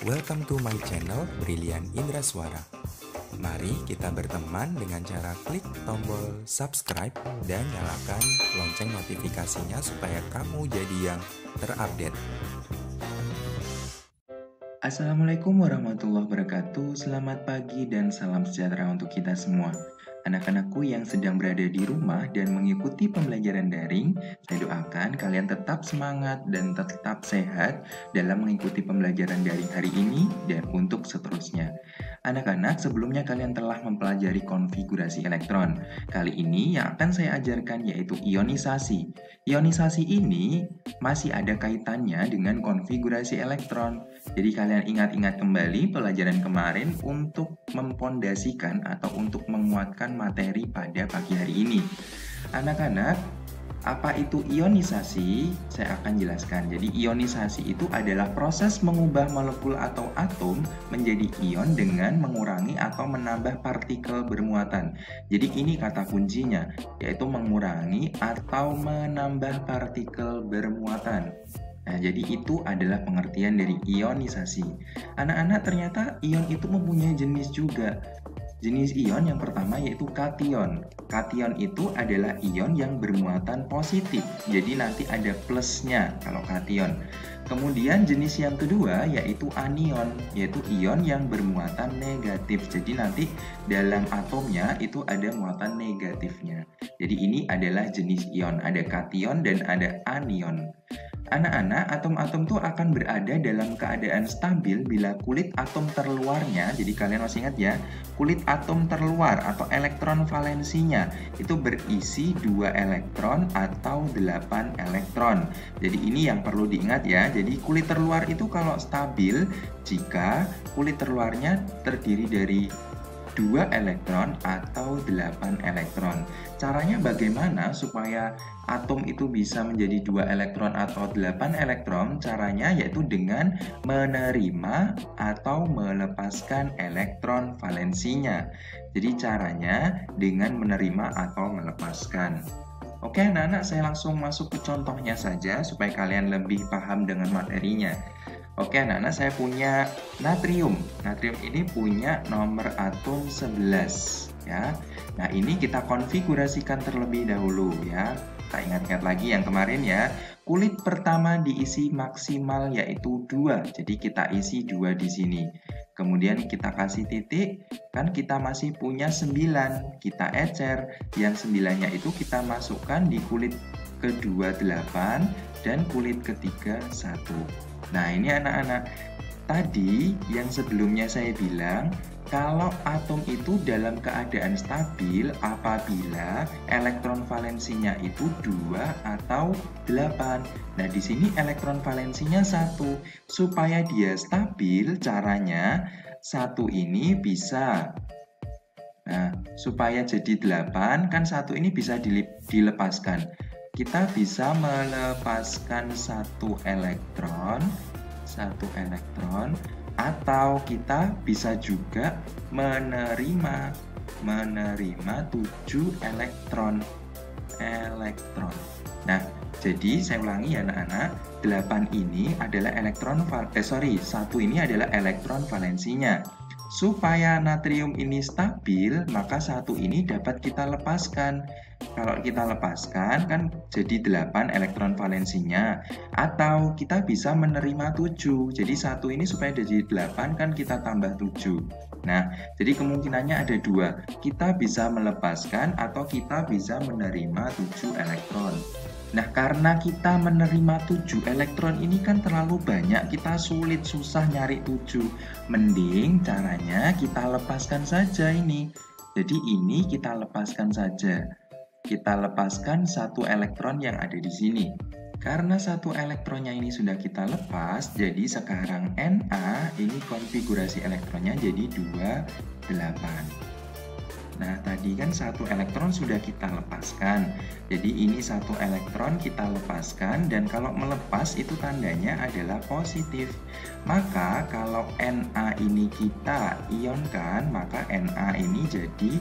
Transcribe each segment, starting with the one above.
Welcome to my channel Brilian Indra Suara. Mari kita berteman dengan cara klik tombol subscribe dan nyalakan lonceng notifikasinya supaya kamu jadi yang terupdate. Assalamualaikum warahmatullahi wabarakatuh. Selamat pagi dan salam sejahtera untuk kita semua. Anak-anakku yang sedang berada di rumah dan mengikuti pembelajaran daring, saya doakan kalian tetap semangat dan tetap sehat dalam mengikuti pembelajaran daring hari ini dan untuk seterusnya. Anak-anak, sebelumnya kalian telah mempelajari konfigurasi elektron. Kali ini yang akan saya ajarkan yaitu ionisasi. Ionisasi ini masih ada kaitannya dengan konfigurasi elektron. Jadi kalian ingat-ingat kembali pelajaran kemarin untuk mempondasikan atau untuk menguatkan materi pada pagi hari ini. Anak-anak, apa itu ionisasi? Saya akan jelaskan. Jadi ionisasi itu adalah proses mengubah molekul atau atom menjadi ion dengan mengurangi atau menambah partikel bermuatan. Jadi ini kata kuncinya, yaitu mengurangi atau menambah partikel bermuatan. Nah, jadi itu adalah pengertian dari ionisasi. Anak-anak, ternyata ion itu mempunyai jenis juga. Jenis ion yang pertama yaitu kation. Kation itu adalah ion yang bermuatan positif. Jadi nanti ada plusnya kalau kation. Kemudian jenis yang kedua yaitu anion, yaitu ion yang bermuatan negatif. Jadi nanti dalam atomnya itu ada muatan negatifnya. Jadi ini adalah jenis ion, ada kation dan ada anion. Anak-anak, atom-atom itu akan berada dalam keadaan stabil bila kulit atom terluarnya, jadi kalian masih ingat ya, kulit atom terluar atau elektron valensinya itu berisi 2 elektron atau 8 elektron. Jadi ini yang perlu diingat ya, jadi kulit terluar itu kalau stabil jika kulit terluarnya terdiri dari 2 elektron atau 8 elektron. Caranya bagaimana supaya atom itu bisa menjadi 2 elektron atau 8 elektron? Caranya yaitu dengan menerima atau melepaskan elektron valensinya. Jadi caranya dengan menerima atau melepaskan. Oke anak-anak, saya langsung masuk ke contohnya saja supaya kalian lebih paham dengan materinya. Oke anak-anak, saya punya natrium. Natrium ini punya nomor atom 11 ya. Nah, ini kita konfigurasikan terlebih dahulu ya. Kita ingat-ingat lagi yang kemarin ya. Kulit pertama diisi maksimal yaitu 2. Jadi kita isi 2 di sini. Kemudian kita kasih titik, kan kita masih punya 9. Kita ecer, yang 9-nya itu kita masukkan di kulit kedua 8 dan kulit ketiga 1. Nah, ini anak-anak, tadi yang sebelumnya saya bilang, kalau atom itu dalam keadaan stabil apabila elektron valensinya itu 2 atau 8. Nah, di sini elektron valensinya 1. Supaya dia stabil, caranya 1 ini bisa. Nah, supaya jadi 8, kan 1 ini bisa dilepaskan. Kita bisa melepaskan satu elektron atau kita bisa juga menerima 7 elektron. Nah, jadi saya ulangi ya anak-anak, 8 ini adalah satu ini adalah elektron valensinya. Supaya natrium ini stabil, maka 1 ini dapat kita lepaskan. Kalau kita lepaskan kan jadi 8 elektron valensinya. Atau kita bisa menerima 7. Jadi 1 ini supaya jadi 8 kan kita tambah 7. Nah, jadi kemungkinannya ada 2. Kita bisa melepaskan atau kita bisa menerima 7 elektron. Nah, karena kita menerima 7 elektron ini kan terlalu banyak, kita susah nyari 7. Mending caranya kita lepaskan saja ini. Jadi ini kita lepaskan saja. Kita lepaskan 1 elektron yang ada di sini. Karena 1 elektronnya ini sudah kita lepas, jadi sekarang Na ini konfigurasi elektronnya jadi 28. Nah, tadi kan 1 elektron sudah kita lepaskan. Jadi ini 1 elektron kita lepaskan dan kalau melepas itu tandanya adalah positif. Maka kalau Na ini kita ionkan, maka Na ini jadi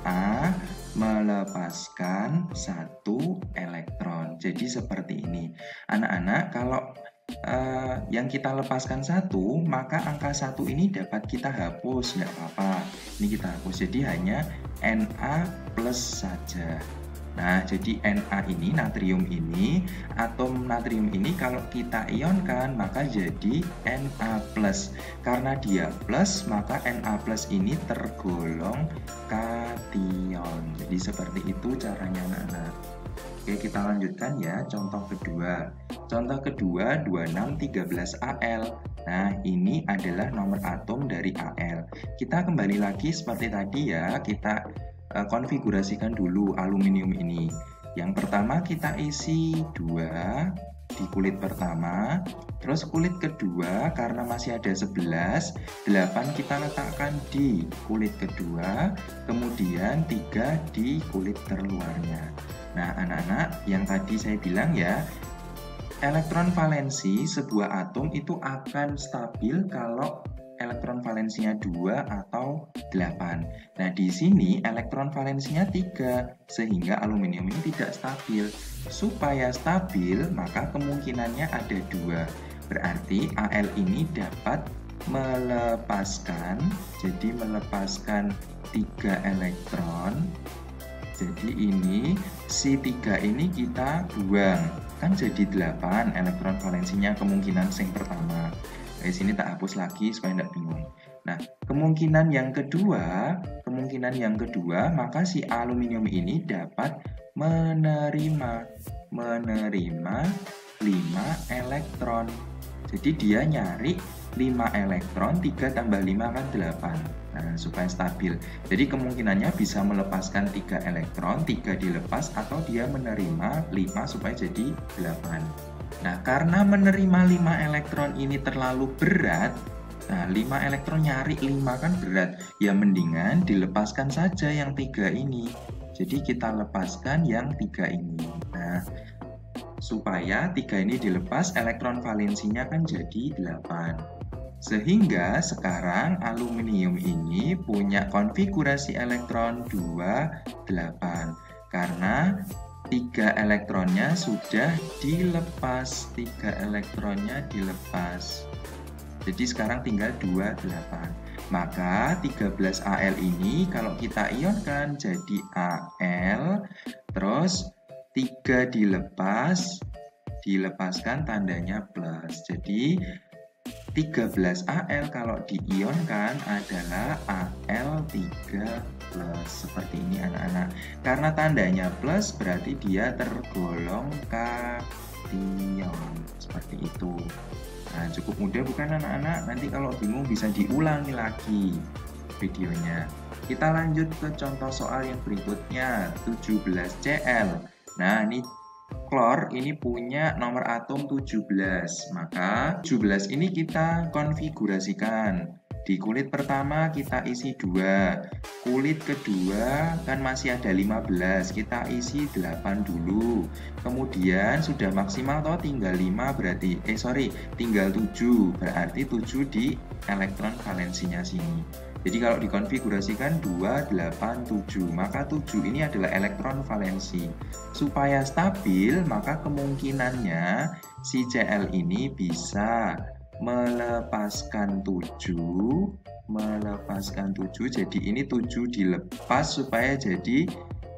Na melepaskan 1 elektron. Jadi seperti ini. Anak-anak, kalau yang kita lepaskan 1, maka angka 1 ini dapat kita hapus, nggak apa-apa. Ini kita hapus, jadi hanya Na plus saja. Nah, jadi Na ini, natrium ini, atom natrium ini kalau kita ionkan, maka jadi Na+. Karena dia plus, maka Na+ ini tergolong kation. Jadi seperti itu caranya anak-anak. Oke, kita lanjutkan ya, contoh kedua. Contoh kedua, 2613Al. Nah, ini adalah nomor atom dari Al. Kita kembali lagi seperti tadi ya, kita konfigurasikan dulu aluminium ini. Yang pertama kita isi 2 di kulit pertama, terus kulit kedua karena masih ada 11, 8 kita letakkan di kulit kedua, kemudian 3 di kulit terluarnya. Nah, anak-anak, yang tadi saya bilang ya, elektron valensi sebuah atom itu akan stabil kalau elektron valensinya 2 atau 8. Nah, di sini elektron valensinya 3, sehingga aluminium ini tidak stabil. Supaya stabil, maka kemungkinannya ada 2. Berarti Al ini dapat melepaskan, jadi melepaskan 3 elektron. Jadi ini si 3 ini kita buang, kan jadi 8 elektron valensinya kemungkinan yang pertama. Di sini tak hapus lagi supaya tidak bingung. Nah, kemungkinan yang kedua, maka si aluminium ini dapat menerima 5 elektron. Jadi dia nyari 5 elektron, 3 tambah 5 kan 8. Nah, supaya stabil. Jadi kemungkinannya bisa melepaskan 3 elektron, 3 dilepas, atau dia menerima 5 supaya jadi 8. Nah, karena menerima 5 elektron ini terlalu berat, nah 5 elektron nyari 5 kan berat, ya mendingan dilepaskan saja yang 3 ini. Jadi kita lepaskan yang 3 ini. Nah, supaya 3 ini dilepas, elektron valensinya kan jadi 8. Sehingga sekarang aluminium ini punya konfigurasi elektron 28 karena 3 elektronnya sudah dilepas. 3 elektronnya dilepas. Jadi sekarang tinggal 28. Maka 13Al ini kalau kita ionkan jadi Al, terus 3 dilepaskan tandanya plus. Jadi 13Al kalau diionkan adalah Al3+. Seperti ini anak-anak. Karena tandanya plus berarti dia tergolong kation. Seperti itu. Nah, cukup mudah bukan anak-anak? Nanti kalau bingung bisa diulangi lagi videonya. Kita lanjut ke contoh soal yang berikutnya, 17Cl. Nah, ini klor ini punya nomor atom 17, maka 17 ini kita konfigurasikan. Di kulit pertama kita isi 2, kulit kedua kan masih ada 15, kita isi 8 dulu. Kemudian sudah maksimal toh tinggal 5 berarti, tinggal 7, berarti 7 di elektron valensinya sini. Jadi kalau dikonfigurasikan 2, 8, 7, maka 7 ini adalah elektron valensi. Supaya stabil, maka kemungkinannya si Cl ini bisa melepaskan 7, jadi ini 7 dilepas supaya jadi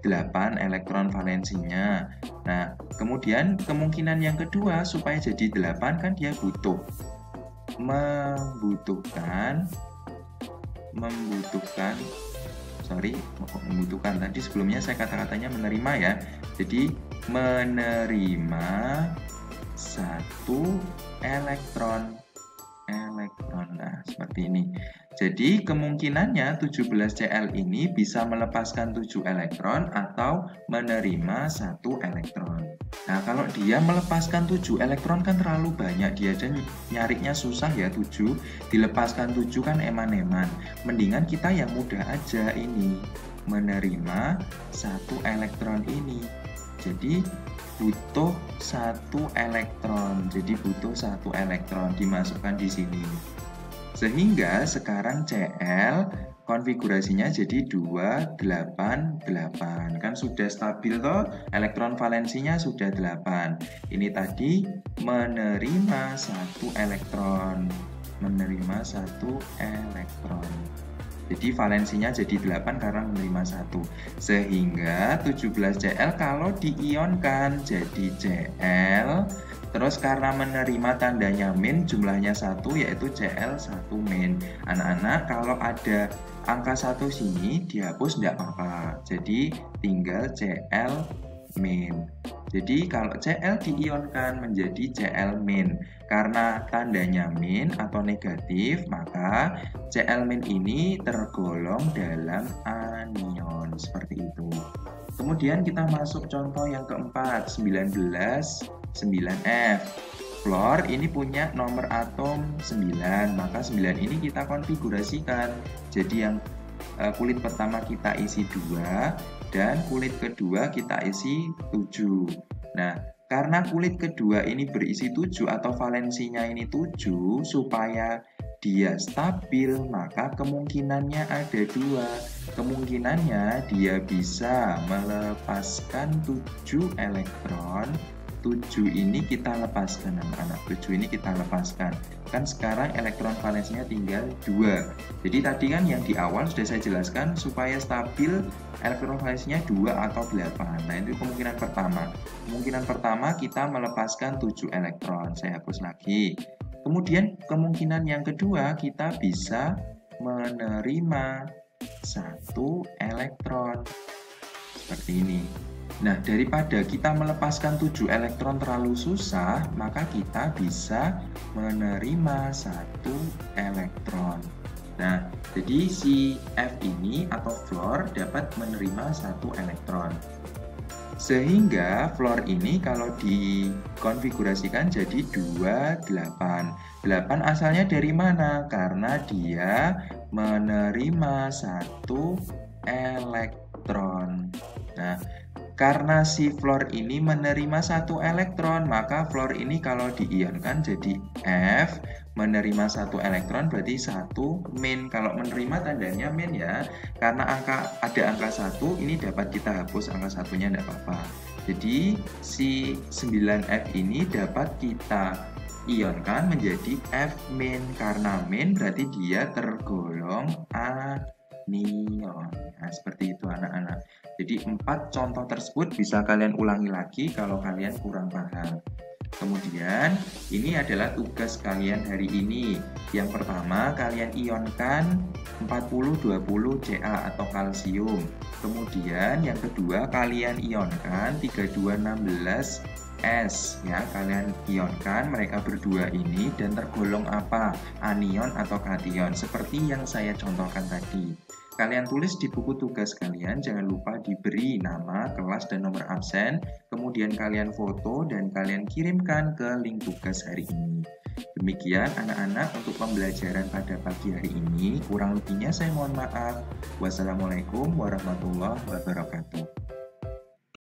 8 elektron valensinya. Nah, kemudian kemungkinan yang kedua supaya jadi 8 kan dia membutuhkan tadi sebelumnya saya kata-katanya menerima ya. Jadi menerima 1 elektron. Nah, seperti ini. Jadi kemungkinannya 17Cl ini bisa melepaskan 7 elektron atau menerima 1 elektron. Nah, kalau dia melepaskan 7 elektron kan terlalu banyak, dia aja nyarinya susah ya 7. Dilepaskan 7 kan eman-eman. Mendingan kita yang mudah aja ini, menerima 1 elektron ini. Jadi butuh 1 elektron. Dimasukkan di sini. Sehingga sekarang Cl konfigurasinya jadi 288. Kan sudah stabil toh, elektron valensinya sudah 8. Ini tadi menerima satu elektron. Jadi valensinya jadi 8 karena menerima 1. Sehingga 17Cl kalau diionkan jadi Cl. Terus karena menerima tandanya min, jumlahnya 1 yaitu Cl1 min. Anak-anak kalau ada angka 1 sini dihapus tidak apa-apa. Jadi tinggal Cl min. Jadi kalau Cl diionkan menjadi Cl min. Karena tandanya min atau negatif, maka Cl min ini tergolong dalam anion. Seperti itu. Kemudian kita masuk contoh yang keempat, 9F. Fluor ini punya nomor atom 9, maka 9 ini kita konfigurasikan. Jadi yang kulit pertama kita isi 2 dan kulit kedua kita isi 7. Nah, karena kulit kedua ini berisi 7 atau valensinya ini 7, supaya dia stabil, maka kemungkinannya ada 2. Kemungkinannya dia bisa melepaskan 7 elektron. 7 ini kita lepaskan, anak-anak. 7 ini kita lepaskan. Kan sekarang elektron valensinya tinggal 2. Jadi tadi kan yang di awal sudah saya jelaskan supaya stabil elektron valensinya 2 atau 8. Nah, itu kemungkinan pertama. Kemungkinan pertama kita melepaskan 7 elektron. Saya hapus lagi. Kemudian kemungkinan yang kedua kita bisa menerima 1 elektron. Seperti ini. Nah, daripada kita melepaskan 7 elektron terlalu susah, maka kita bisa menerima 1 elektron. Nah, jadi si F ini atau fluor dapat menerima 1 elektron. Sehingga fluor ini kalau dikonfigurasikan jadi 28. 8 asalnya dari mana? Karena dia menerima 1 elektron. Nah, karena si fluor ini menerima 1 elektron, maka fluor ini kalau diionkan jadi F, menerima 1 elektron berarti 1 min. Kalau menerima tandanya min ya. Karena ada angka 1, ini dapat kita hapus angka 1-nya, tidak apa-apa. Jadi si 9F ini dapat kita ionkan menjadi F min. Karena min berarti dia tergolong anion. Nah, seperti itu anak-anak. Jadi 4 contoh tersebut bisa kalian ulangi lagi kalau kalian kurang paham. Kemudian ini adalah tugas kalian hari ini. Yang pertama kalian ionkan 4020 Ca atau kalsium. Kemudian yang kedua kalian ionkan 3216 S ya, kalian ionkan mereka berdua ini dan tergolong apa? Anion atau kation seperti yang saya contohkan tadi. Kalian tulis di buku tugas kalian, jangan lupa diberi nama, kelas, dan nomor absen. Kemudian kalian foto dan kalian kirimkan ke link tugas hari ini. Demikian anak-anak untuk pembelajaran pada pagi hari ini. Kurang lebihnya saya mohon maaf. Wassalamualaikum warahmatullahi wabarakatuh.